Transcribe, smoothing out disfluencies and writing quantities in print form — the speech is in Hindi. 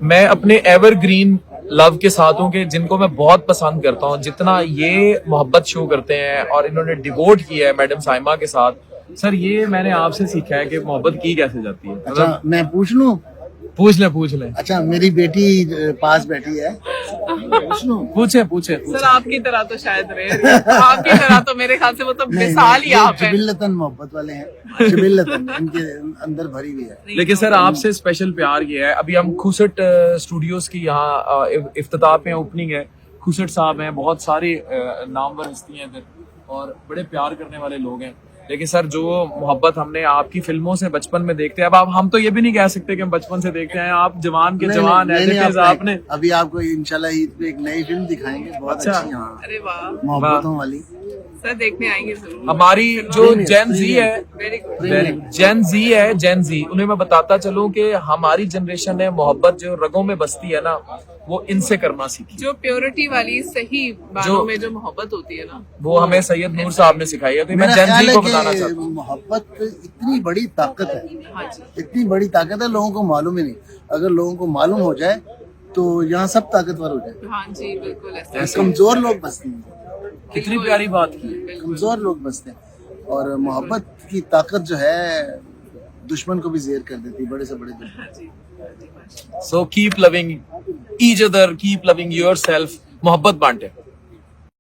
मैं अपने एवरग्रीन लव के साथ हूँ कि जिनको मैं बहुत पसंद करता हूँ, जितना ये मोहब्बत शो करते हैं और इन्होंने डिवोट किया है मैडम साइमा के साथ। सर ये मैंने आपसे सीखा है कि मोहब्बत की कैसे जाती है। अच्छा मैं पूछ लूं? पूछ लें। अच्छा मेरी बेटी पास बैठी है, पूछ लूं? पूछे। सर आपकी तरह तो शायद रहे, आपकी तरह तो मेरे ख्याल से वो तो मिसाल ही आप है। जिबिल्लतन मोहब्बत वाले हैं, जिबिल्लतन इनके अंदर भरी हुई है। लेकिन सर आपसे स्पेशल प्यार ये है, अभी हम खुसट स्टूडियोज की यहाँ इफ्तिताह पे ओपनिंग है। खुसट साहब हैं, बहुत सारे नामवर हस्ती हैं इधर और बड़े प्यार करने वाले लोग हैं। लेकिन सर जो मोहब्बत हमने आपकी फिल्मों से बचपन में देखते हैं, अब हम तो ये भी नहीं कह सकते कि हम बचपन से देखते हैं। आप जवान के जवान आपने अभी आपको इंशाल्लाह ईद पे एक नई फिल्म दिखाएंगे, बहुत अच्छी। हाँ अरे वाह मोहब्बतों वाली। सर देखने आएंगे जरूर। हमारी जो जेन जी है, वेरी गुड। जेन जी उन्हें मैं बताता चलूं कि हमारी जनरेशन ने मोहब्बत जो रगों में बसती है ना, वो इनसे करना सीखी। जो प्योरिटी वाली सही बातों में जो मोहब्बत होती है ना, वो हमें सैयद नूर साहब ने सिखाई है। तो मैं मेरा जेन ख्याल जी है को कि बताना चाहता हूँ, मोहब्बत इतनी बड़ी ताकत है, हाँ जी, इतनी बड़ी ताकत है, लोगों को मालूम ही नहीं। अगर लोगों को मालूम हो जाए तो यहाँ सब ताकतवर हो जाए। हाँ जी बिल्कुल ऐसा। कमजोर लोग बसते हैं, कितनी प्यारी बात की। कमजोर लोग बसते हैं। और मोहब्बत की ताकत जो है दुश्मन को भी ज़ेर कर देती है, बड़े से बड़े दुश्मन। हाँ जी, हाँ जी, so keep loving each other, keep loving yourself. मोहब्बत बांटे।